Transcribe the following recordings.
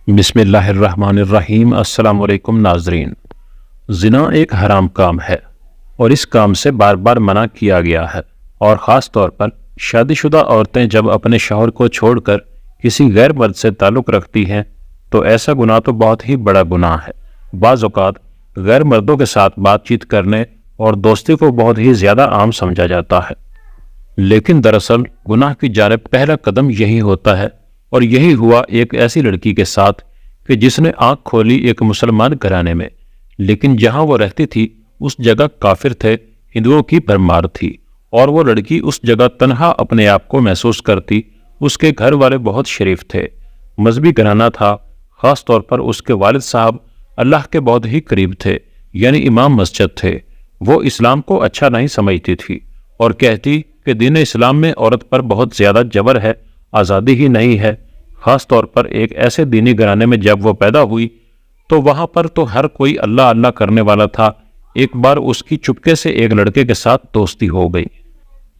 بسم اللہ الرحمن الرحیم۔ السلام علیکم ناظرین۔ زنا ایک حرام کام ہے اور اس کام سے بار بار منع کیا گیا ہے، اور خاص طور پر شادی شدہ عورتیں جب اپنے شوہر کو چھوڑ کر کسی غیر مرد سے تعلق رکھتی ہیں تو ایسا گناہ تو بہت ہی بڑا گناہ ہے۔ بعض اوقات غیر مردوں کے ساتھ بات چیت کرنے اور دوستی کو بہت ہی زیادہ عام سمجھا جاتا ہے، لیکن دراصل گناہ کی جانب پہلا قدم یہی ہوتا ہے، اور یہی ہوا ایک ایسی لڑکی کے ساتھ کہ جس نے آنکھ کھولی ایک مسلمان گھرانے میں، لیکن جہاں وہ رہتی تھی اس جگہ کافر تھے، ہندوؤں کی بھرمار تھی، اور وہ لڑکی اس جگہ تنہا اپنے آپ کو محسوس کرتی۔ اس کے گھر والے بہت شریف تھے، مذہبی گھرانہ تھا، خاص طور پر اس کے والد صاحب اللہ کے بہت ہی قریب تھے، یعنی امام مسجد تھے۔ وہ اسلام کو اچھا نہیں سمجھتی تھی اور کہتی کہ دین اسلام میں عورت پر بہت زیادہ جبر ہے، آزادی ہی نہیں ہے۔ خاص طور پر ایک ایسے دینی گھرانے میں جب وہ پیدا ہوئی تو وہاں پر تو ہر کوئی اللہ اللہ کرنے والا تھا۔ ایک بار اس کی چپکے سے ایک لڑکے کے ساتھ دوستی ہو گئی،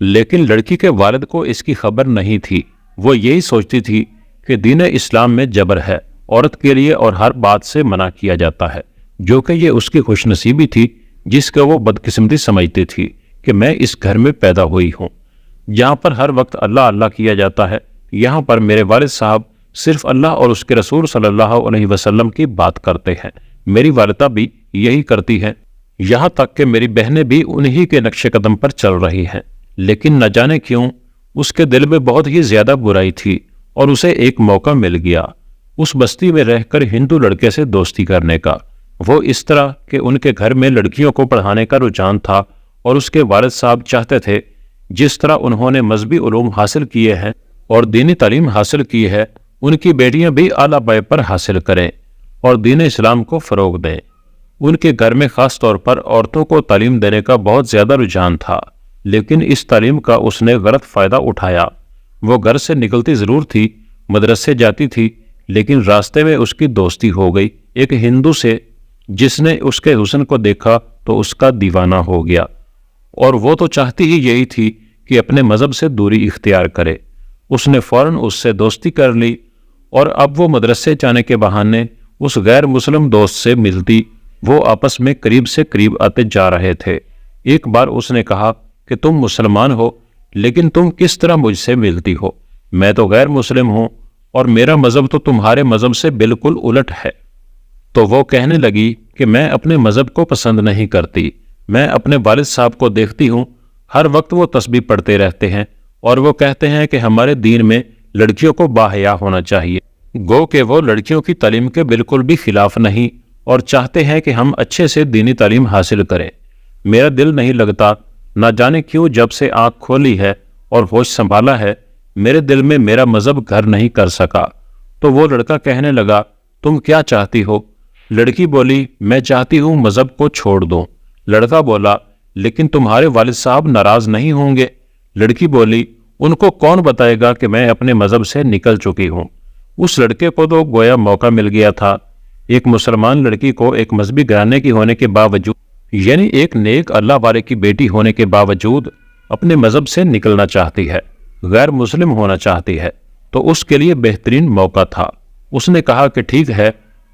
لیکن لڑکی کے والد کو اس کی خبر نہیں تھی۔ وہ یہی سوچتی تھی کہ دین اسلام میں جبر ہے عورت کے لیے اور ہر بات سے منع کیا جاتا ہے، جو کہ یہ اس کی خوش نصیبی تھی، جس کا وہ بدقسمتی سمجھتی تھی کہ میں اس گھر میں پیدا ہوئی ہوں جہاں پر ہر وقت اللہ اللہ کیا جاتا ہے۔ یہاں پر میرے والد صاحب صرف اللہ اور اس کے رسول صلی اللہ علیہ وسلم کی بات کرتے ہیں، میری والدہ بھی یہی کرتی ہے، یہاں تک کہ میری بہنیں بھی انہی کے نقش قدم پر چل رہی ہیں۔ لیکن نہ جانے کیوں اس کے دل میں بہت ہی زیادہ برائی تھی، اور اسے ایک موقع مل گیا اس بستی میں رہ کر ہندو لڑکے سے دوستی کرنے کا۔ وہ اس طرح کہ ان کے گھر میں لڑکیوں کو پڑھانے کا رجحان تھا، اور اس کے والد صاحب چاہتے تھے جس طرح انہوں نے مذہبی علوم حاصل کیے ہیں اور دینی تعلیم حاصل کی ہے، ان کی بیٹیاں بھی اعلیٰ پائے پر حاصل کریں اور دین اسلام کو فروغ دیں۔ ان کے گھر میں خاص طور پر عورتوں کو تعلیم دینے کا بہت زیادہ رجحان تھا، لیکن اس تعلیم کا اس نے غلط فائدہ اٹھایا۔ وہ گھر سے نکلتی ضرور تھی، مدرسے جاتی تھی، لیکن راستے میں اس کی دوستی ہو گئی ایک ہندو سے، جس نے اس کے حسن کو دیکھا تو اس کا دیوانہ ہو گیا، اور وہ تو چاہتی ہی یہی تھی کہ اپنے مذہب سے دوری اختیار کرے۔ اس نے فوراً اس سے دوستی کر لی، اور اب وہ مدرسے جانے کے بہانے اس غیر مسلم دوست سے ملتی۔ وہ آپس میں قریب سے قریب آتے جا رہے تھے۔ ایک بار اس نے کہا کہ تم مسلمان ہو، لیکن تم کس طرح مجھ سے ملتی ہو؟ میں تو غیر مسلم ہوں، اور میرا مذہب تو تمہارے مذہب سے بالکل الٹ ہے۔ تو وہ کہنے لگی کہ میں اپنے مذہب کو پسند نہیں کرتی۔ میں اپنے والد صاحب کو دیکھتی ہوں، ہر وقت وہ تسبیح پڑھتے رہتے ہیں، اور وہ کہتے ہیں کہ ہمارے دین میں لڑکیوں کو باحیا ہونا چاہیے، گو کہ وہ لڑکیوں کی تعلیم کے بالکل بھی خلاف نہیں، اور چاہتے ہیں کہ ہم اچھے سے دینی تعلیم حاصل کریں۔ میرا دل نہیں لگتا، نہ جانے کیوں جب سے آنکھ کھولی ہے اور ہوش سنبھالا ہے، میرے دل میں میرا مذہب گھر نہیں کر سکا۔ تو وہ لڑکا کہنے لگا تم کیا چاہتی ہو؟ لڑکی بولی میں چاہتی ہوں مذہب کو چھوڑ دوں۔ لڑکا بولا لیکن تمہارے والد صاحب ناراض نہیں ہوں گے؟ لڑکی بولی ان کو کون بتائے گا کہ میں اپنے مذہب سے نکل چکی ہوں؟ اس لڑکے کو تو گویا موقع مل گیا تھا۔ ایک مسلمان لڑکی کو ایک مذہبی گھرانے کی ہونے کے باوجود، یعنی ایک نیک اللہ والے کی بیٹی ہونے کے باوجود اپنے مذہب سے نکلنا چاہتی ہے، غیر مسلم ہونا چاہتی ہے، تو اس کے لیے بہترین موقع تھا۔ اس نے کہا کہ ٹھیک ہے،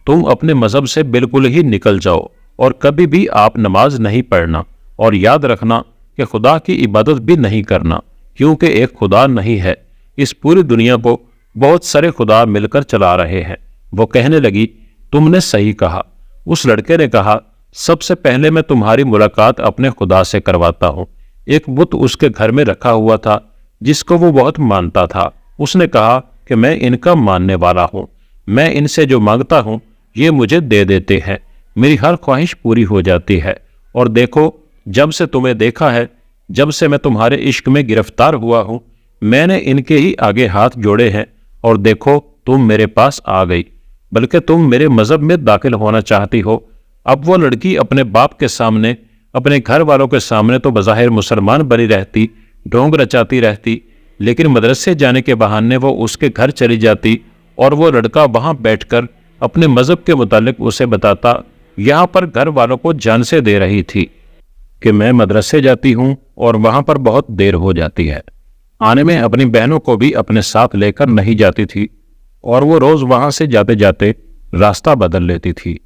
تم اپنے مذہب سے بالکل ہی نکل جاؤ، اور کبھی بھی آپ نماز نہیں پڑھنا، اور یاد رکھنا کہ خدا کی عبادت بھی نہیں کرنا، کیونکہ ایک خدا نہیں ہے، اس پوری دنیا کو بہت سارے خدا مل کر چلا رہے ہیں۔ وہ کہنے لگی تم نے صحیح کہا۔ اس لڑکے نے کہا سب سے پہلے میں تمہاری ملاقات اپنے خدا سے کرواتا ہوں۔ ایک بت اس کے گھر میں رکھا ہوا تھا جس کو وہ بہت مانتا تھا۔ اس نے کہا کہ میں ان کا ماننے والا ہوں، میں ان سے جو مانگتا ہوں یہ مجھے دے دیتے ہیں، میری ہر خواہش پوری ہو جاتی ہے۔ اور دیکھو جب سے تمہیں دیکھا ہے، جب سے میں تمہارے عشق میں گرفتار ہوا ہوں، میں نے ان کے ہی آگے ہاتھ جوڑے ہیں، اور دیکھو تم میرے پاس آ گئی، بلکہ تم میرے مذہب میں داخل ہونا چاہتی ہو۔ اب وہ لڑکی اپنے باپ کے سامنے، اپنے گھر والوں کے سامنے تو بظاہر مسلمان بنی رہتی، ڈھونگ رچاتی رہتی، لیکن مدرسے جانے کے بہانے وہ اس کے گھر چلی جاتی، اور وہ لڑکا وہاں بیٹھ کر اپنے مذہب کے متعلق اسے بتاتا۔ یہاں پر گھر والوں کو جان سے دے رہی تھی کہ میں مدرسے جاتی ہوں اور وہاں پر بہت دیر ہو جاتی ہے، آنے میں اپنی بہنوں کو بھی اپنے ساتھ لے کر نہیں جاتی تھی، اور وہ روز وہاں سے جاتے جاتے راستہ بدل لیتی تھی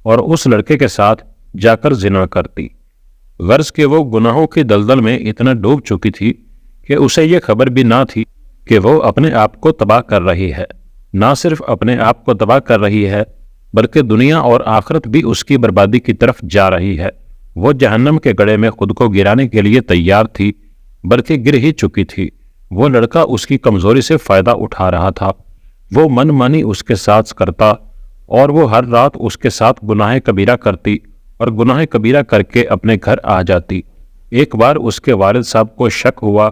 اور اس لڑکے کے ساتھ جا کر زنا کرتی۔ غرض کہ وہ گناہوں کی دلدل میں اتنا ڈوب چکی تھی کہ اسے یہ خبر بھی نہ تھی کہ وہ اپنے آپ کو تباہ کر رہی ہے۔ نہ صرف اپنے آپ کو تباہ کر رہی ہے بلکہ دنیا اور آخرت بھی اس کی بربادی کی طرف جا رہی ہے۔ وہ جہنم کے گڑھے میں خود کو گرانے کے لیے تیار تھی، بلکہ گر ہی چکی تھی۔ وہ لڑکا اس کی کمزوری سے فائدہ اٹھا رہا تھا۔ وہ من مانی اس کے ساتھ کرتا اور وہ ہر رات اس کے ساتھ گناہ کبیرہ کرتی اور گناہ کبیرہ کر کے اپنے گھر آ جاتی۔ ایک بار اس کے والد صاحب کو شک ہوا۔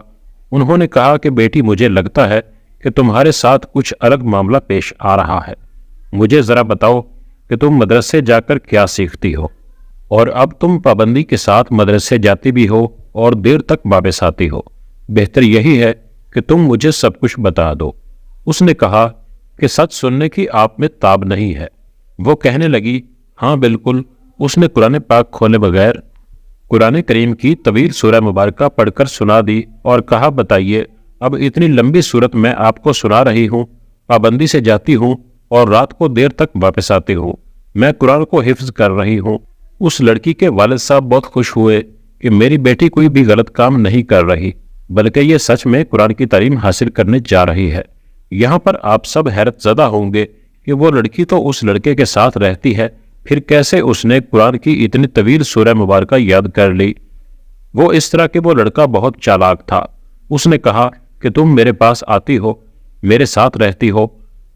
انہوں نے کہا کہ بیٹی، مجھے لگتا ہے کہ تمہارے ساتھ کچھ الگ معاملہ پیش آ رہا ہے۔ مجھے ذرا بتاؤ کہ تم مدرسے جا کر کیا سیکھتی ہو، اور اب تم پابندی کے ساتھ مدرسے جاتی بھی ہو اور دیر تک واپس آتی ہو۔ بہتر یہی ہے کہ تم مجھے سب کچھ بتا دو۔ اس نے کہا کہ سچ سننے کی آپ میں تاب نہیں ہے۔ وہ کہنے لگی، ہاں بالکل۔ اس نے قرآن پاک کھولے بغیر قرآن کریم کی طویل سورہ مبارکہ پڑھ کر سنا دی اور کہا، بتائیے، اب اتنی لمبی سورت میں آپ کو سنا رہی ہوں، پابندی سے جاتی ہوں اور رات کو دیر تک واپس آتی ہوں، میں قرآن کو حفظ کر رہی ہوں۔ اس لڑکی کے والد صاحب بہت خوش ہوئے کہ میری بیٹی کوئی بھی غلط کام نہیں کر رہی، بلکہ یہ سچ میں قرآن کی تعلیم حاصل کرنے جا رہی ہے۔ یہاں پر آپ سب حیرت زدہ ہوں گے کہ وہ لڑکی تو اس لڑکے کے ساتھ رہتی ہے، پھر کیسے اس نے قرآن کی اتنی طویل سورہ مبارکہ یاد کر لی؟ وہ اس طرح کہ وہ لڑکا بہت چالاک تھا۔ اس نے کہا کہ تم میرے پاس آتی ہو، میرے ساتھ رہتی ہو،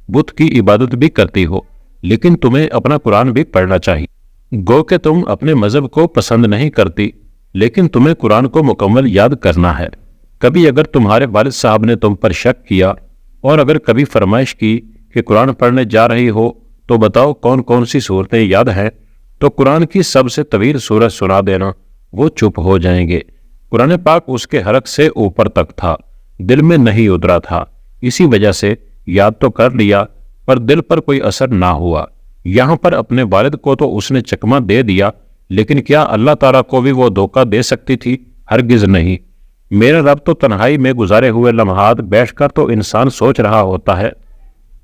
بت کی عبادت بھی کرتی ہو، لیکن تمہیں اپنا قرآن بھی پڑھنا چاہیے۔ گو کہ تم اپنے مذہب کو پسند نہیں کرتی، لیکن تمہیں قرآن کو مکمل یاد کرنا ہے۔ کبھی اگر تمہارے والد صاحب نے تم پر شک کیا اور اگر کبھی فرمائش کی کہ قرآن پڑھنے جا رہی ہو تو بتاؤ کون کون سی صورتیں یاد ہیں، تو قرآن کی سب سے طویل سورت سنا دینا، وہ چپ ہو جائیں گے۔ قرآن پاک اس کے حلق سے اوپر تک تھا، دل میں نہیں اترا تھا، اسی وجہ سے یاد تو کر لیا پر دل پر کوئی اثر نہ ہوا۔ یہاں پر اپنے والد کو تو اس نے چکمہ دے دیا، لیکن کیا اللہ تعالیٰ کو بھی وہ دھوکہ دے سکتی تھی؟ ہرگز نہیں۔ میرا رب تو تنہائی میں گزارے ہوئے لمحات بیٹھ کر تو انسان سوچ رہا ہوتا ہے،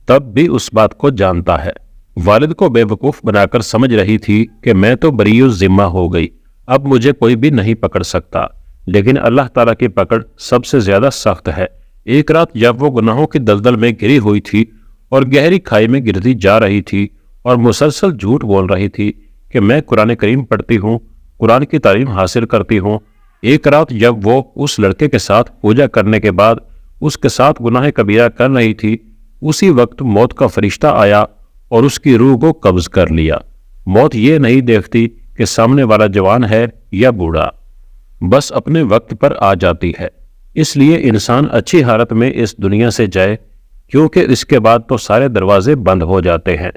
تب بھی اس بات کو جانتا ہے۔ والد کو بے وقوف بنا کر سمجھ رہی تھی کہ میں تو بری الذمہ ہو گئی، اب مجھے کوئی بھی نہیں پکڑ سکتا، لیکن اللہ تعالیٰ کی پکڑ سب سے زیادہ سخت ہے۔ ایک رات جب وہ گناہوں کی دلدل میں گری ہوئی تھی اور گہری کھائی میں گرتی جا رہی تھی اور مسلسل جھوٹ بول رہی تھی کہ میں قرآن کریم پڑھتی ہوں، قرآن کی تعلیم حاصل کرتی ہوں، ایک رات جب وہ اس لڑکے کے ساتھ پوجا کرنے کے بعد اس کے ساتھ گناہ کبیرہ کر رہی تھی، اسی وقت موت کا فرشتہ آیا اور اس کی روح کو قبض کر لیا۔ موت یہ نہیں دیکھتی کہ سامنے والا جوان ہے یا بوڑھا، بس اپنے وقت پر آ جاتی ہے۔ اس لیے انسان اچھی حالت میں اس دنیا سے جائے، کیونکہ اس کے بعد تو سارے دروازے بند ہو جاتے ہیں۔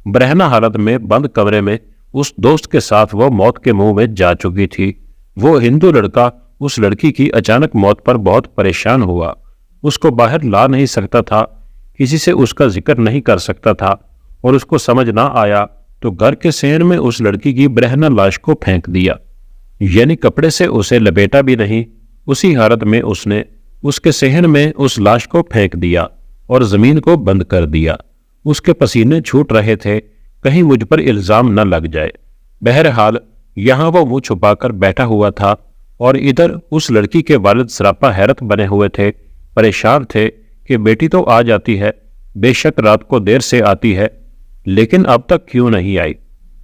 برہنہ حالت میں بند کمرے میں اس دوست کے ساتھ وہ موت کے منہ میں جا چکی تھی۔ وہ ہندو لڑکا اس لڑکی کی اچانک موت پر بہت پریشان ہوا، اس کو باہر لا نہیں سکتا تھا، کسی سے اس کا ذکر نہیں کر سکتا تھا، اور اس کو سمجھ نہ آیا تو گھر کے صحن میں اس لڑکی کی برہنہ لاش کو پھینک دیا، یعنی کپڑے سے اسے لپیٹا بھی نہیں۔ اسی حالت میں اس نے اس کے صحن میں اس لاش کو پھینک دیا اور زمین کو بند کر دیا۔ اس کے پسینے چھوٹ رہے تھے، کہیں مجھ پر الزام نہ لگ جائے۔ بہرحال یہاں وہ منہ چھپا کر بیٹھا ہوا تھا اور ادھر اس لڑکی کے والد سراپا حیرت بنے ہوئے تھے، پریشان تھے کہ بیٹی تو آ جاتی ہے، بے شک رات کو دیر سے آتی ہے، لیکن اب تک کیوں نہیں آئی؟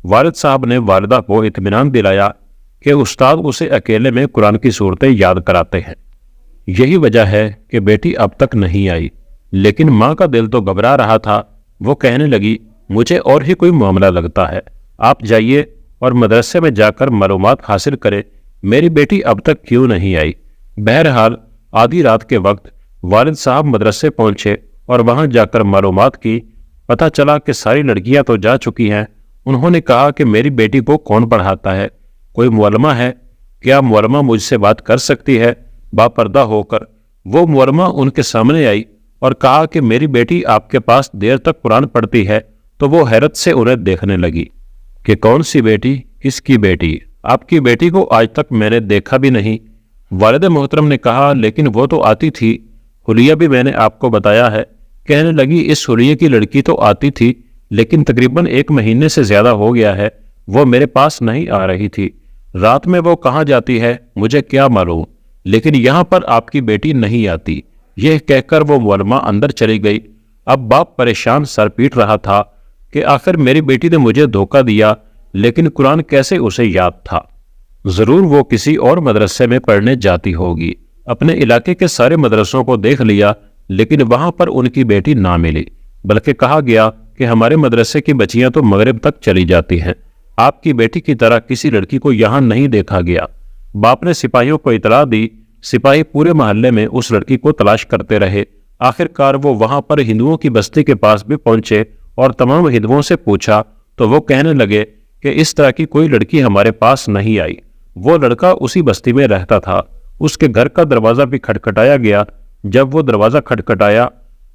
والد صاحب نے والدہ کو اطمینان دلایا کہ استاد اسے اکیلے میں قرآن کی صورتیں یاد کراتے ہیں، یہی وجہ ہے کہ بیٹی اب تک نہیں آئی۔ لیکن ماں کا دل تو گھبرا رہا تھا۔ وہ کہنے لگی، مجھے اور ہی کوئی معاملہ لگتا ہے، آپ جائیے اور مدرسے میں جا کر معلومات حاصل کریں، میری بیٹی اب تک کیوں نہیں آئی؟ بہرحال آدھی رات کے وقت والد صاحب مدرسے پہنچے اور وہاں جا کر معلومات کی۔ پتہ چلا کہ ساری لڑکیاں تو جا چکی ہیں۔ انہوں نے کہا کہ میری بیٹی کو کون پڑھاتا ہے؟ کوئی معلمہ ہے؟ کیا معلمہ مجھ سے بات کر سکتی ہے؟ باپردہ ہو کر وہ معلمہ ان کے سامنے آئی اور کہا کہ میری بیٹی آپ کے پاس دیر تک قرآن پڑھتی ہے، تو وہ حیرت سے انہیں دیکھنے لگی کہ کون سی بیٹی؟ کس کی بیٹی؟ آپ کی بیٹی کو آج تک میں نے دیکھا بھی نہیں۔ والد محترم نے کہا، لیکن وہ تو آتی تھی، حلیہ بھی میں نے آپ کو بتایا ہے کہنے لگی اس حلیے کی لڑکی تو آتی تھی لیکن تقریباً 1 مہینے سے زیادہ ہو گیا ہے وہ میرے پاس نہیں آ رہی تھی۔ رات میں وہ کہاں جاتی ہے مجھے کیا معلوم، لیکن یہاں پر آپ کی بیٹی نہیں آتی۔ یہ کہہ کر وہ معلمہ اندر چلی گئی۔ اب باپ پریشان سر پیٹ رہا تھا کہ آخر میری بیٹی نے مجھے دھوکہ دیا، لیکن قرآن کیسے اسے یاد تھا؟ ضرور وہ کسی اور مدرسے میں پڑھنے جاتی ہوگی۔ اپنے علاقے کے سارے مدرسوں کو دیکھ لیا لیکن وہاں پر ان کی بیٹی نہ ملی، بلکہ کہا گیا کہ ہمارے مدرسے کی بچیاں تو مغرب تک چلی جاتی ہیں، آپ کی بیٹی کی طرح کسی لڑکی کو یہاں نہیں دیکھا گیا۔ باپ نے سپاہیوں کو اطلاع دی۔ سپاہی پورے محلے میں اس لڑکی کو تلاش کرتے رہے۔ آخر کار وہ وہاں پر ہندوؤں کی بستی کے پاس بھی پہنچے اور تمام ہندوؤں سے پوچھا تو وہ کہنے لگے کہ اس طرح کی کوئی لڑکی ہمارے پاس نہیں آئی۔ وہ لڑکا اسی بستی میں رہتا تھا۔ اس کے گھر کا دروازہ بھی کھٹکھٹایا گیا۔ جب وہ دروازہ کھٹکھٹایا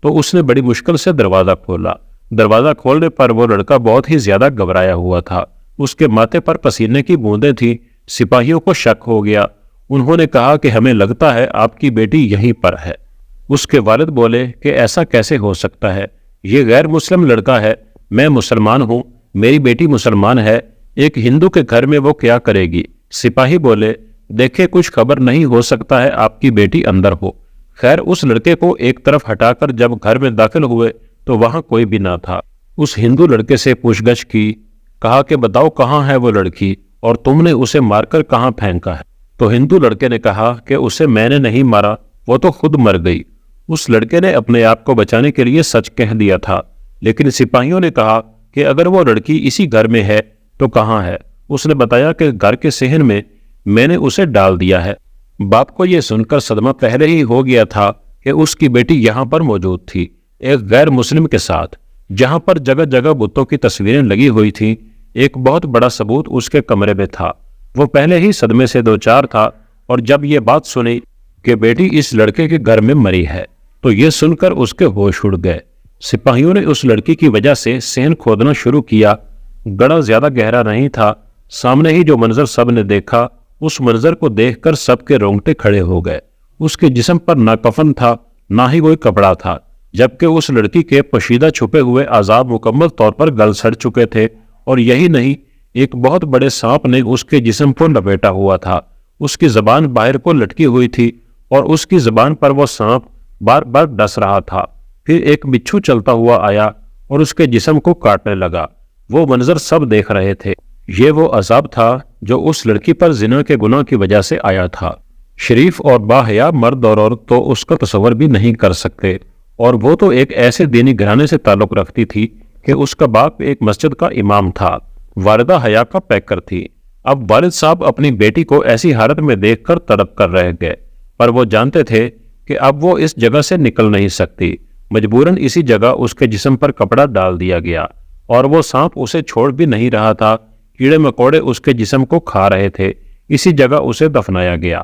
تو اس نے بڑی مشکل سے دروازہ کھولا۔ دروازہ کھولنے پر وہ لڑکا بہت ہی زیادہ گھبرایا ہوا تھا۔ اس کے ماتھے پر پسینے کی بوندیں تھیں۔ سپاہیوں کو شک ہو گیا۔ انہوں نے کہا کہ ہمیں لگتا ہے آپ کی بیٹی یہیں پر ہے۔ اس کے والد بولے کہ ایسا کیسے ہو سکتا ہے، یہ غیر مسلم لڑکا ہے، میں مسلمان ہوں، میری بیٹی مسلمان ہے، ایک ہندو کے گھر میں وہ کیا کرے گی؟ سپاہی بولے دیکھیں کچھ خبر نہیں، ہو سکتا ہے آپ کی بیٹی اندر ہو۔ خیر اس لڑکے کو ایک طرف ہٹا کر جب گھر میں داخل ہوئے تو وہاں کوئی بھی نہ تھا۔ اس ہندو لڑکے سے پوچھ گچھ کی، کہا کہ بتاؤ کہاں ہے وہ لڑکی اور تم نے اسے مار کر کہاں پھینکا ہے؟ تو ہندو لڑکے نے کہا کہ اسے میں نے نہیں مارا، وہ تو خود مر گئی۔ اس لڑکے نے اپنے آپ کو بچانے کے لیے سچ کہہ دیا تھا، لیکن سپاہیوں نے کہا کہ اگر وہ لڑکی اسی گھر میں ہے تو کہاں ہے؟ اس نے بتایا کہ گھر کے صحن میں نے اسے ڈال دیا ہے۔ باپ کو یہ سن کر صدمہ پہلے ہی ہو گیا تھا کہ اس کی بیٹی یہاں پر موجود تھی، ایک غیر مسلم کے ساتھ، جہاں پر جگہ جگہ بتوں کی تصویریں لگی ہوئی تھیں۔ ایک بہت بڑا ثبوت اس کے کمرے میں تھا۔ وہ پہلے ہی صدمے سے دوچار تھا اور جب یہ بات سنی کہ بیٹی اس لڑکے کے گھر میں مری ہے تو یہ سن کر اس کے ہوش اڑ گئے۔ سپاہیوں نے اس لڑکی کی وجہ سے صحن کھودنا شروع کیا۔ گڑھا زیادہ گہرا نہیں تھا۔ سامنے ہی جو منظر سب نے دیکھا، اس منظر کو دیکھ کر سب کے رونگٹے کھڑے ہو گئے۔ اس کے جسم پر نہ کفن تھا نہ ہی کوئی کپڑا تھا، جبکہ اس لڑکی کے پوشیدہ چھپے ہوئے اعضاء مکمل طور پر گل سڑ چکے تھے، اور یہی نہیں، ایک بہت بڑے سانپ نے اس کے جسم کو لپیٹا ہوا تھا۔ اس کی زبان باہر کو لٹکی ہوئی تھی اور اس کی زبان پر وہ سانپ بار بار ڈس رہا تھا۔ پھر ایک بچھو چلتا ہوا آیا اور اس کے جسم کو کاٹنے لگا۔ وہ منظر سب دیکھ رہے تھے۔ یہ وہ عذاب تھا جو اس لڑکی پر زنا کے گناہ کی وجہ سے آیا تھا۔ شریف اور باحیا مرد اور عورت تو اس کا تصور بھی نہیں کر سکتے، اور وہ تو ایک ایسے دینی گھرانے سے تعلق رکھتی تھی کہ اس کا باپ ایک مسجد کا امام تھا، والدہ حیا کا پیکر تھی۔ اب والد صاحب اپنی بیٹی کو ایسی حالت میں دیکھ کر تڑپ کر رہ گئے، پر وہ جانتے تھے کہ اب وہ اس جگہ سے نکل نہیں سکتی۔ مجبوراً اسی جگہ اس کے جسم پر کپڑا ڈال دیا گیا، اور وہ سانپ اسے چھوڑ بھی نہیں رہا تھا۔ کیڑے مکوڑے اس کے جسم کو کھا رہے تھے۔ اسی جگہ اسے دفنایا گیا۔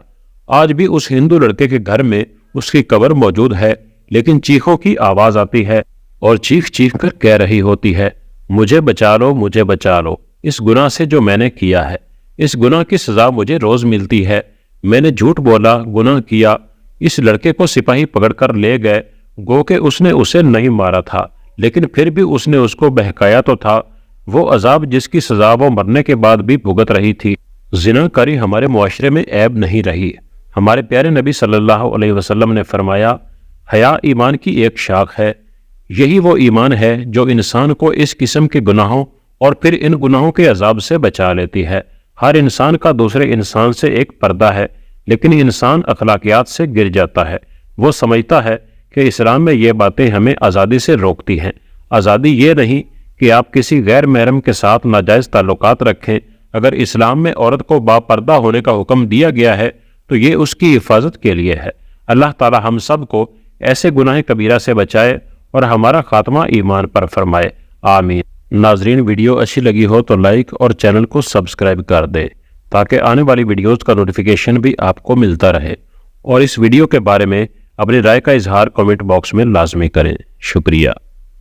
آج بھی اس ہندو لڑکے کے گھر میں اس کی قبر موجود ہے، لیکن چیخوں کی آواز آتی ہے اور چیخ چیخ کر کہہ رہی ہوتی ہے، مجھے بچا لو، مجھے بچا لو اس گناہ سے جو میں نے کیا ہے۔ اس گناہ کی سزا مجھے روز ملتی ہے۔ میں نے جھوٹ بولا، گناہ کیا۔ اس لڑکے کو سپاہی پکڑ کر لے گئے، گو کہ اس نے اسے نہیں مارا تھا، لیکن پھر بھی اس نے اس کو بہکایا تو تھا۔ وہ عذاب جس کی سزا وہ مرنے کے بعد بھی بھگت رہی تھی۔ زنا کاری ہمارے معاشرے میں عیب نہیں رہی۔ ہمارے پیارے نبی صلی اللہ علیہ وسلم نے فرمایا، حیا ایمان کی ایک شاخ ہے۔ یہی وہ ایمان ہے جو انسان کو اس قسم کے گناہوں اور پھر ان گناہوں کے عذاب سے بچا لیتی ہے۔ ہر انسان کا دوسرے انسان سے ایک پردہ ہے، لیکن انسان اخلاقیات سے گر جاتا ہے۔ وہ سمجھتا ہے کہ اسلام میں یہ باتیں ہمیں آزادی سے روکتی ہیں۔ آزادی یہ نہیں کہ آپ کسی غیر محرم کے ساتھ ناجائز تعلقات رکھیں۔ اگر اسلام میں عورت کو باپردہ ہونے کا حکم دیا گیا ہے تو یہ اس کی حفاظت کے لیے ہے۔ اللہ تعالی ہم سب کو ایسے گناہ کبیرہ سے بچائے اور ہمارا خاتمہ ایمان پر فرمائے، آمین۔ ناظرین، ویڈیو اچھی لگی ہو تو لائک اور چینل کو سبسکرائب کر دیں تاکہ آنے والی ویڈیوز کا نوٹیفیکیشن بھی آپ کو ملتا رہے، اور اس ویڈیو کے بارے میں اپنی رائے کا اظہار کمنٹ باکس میں لازمی کریں۔ شکریہ۔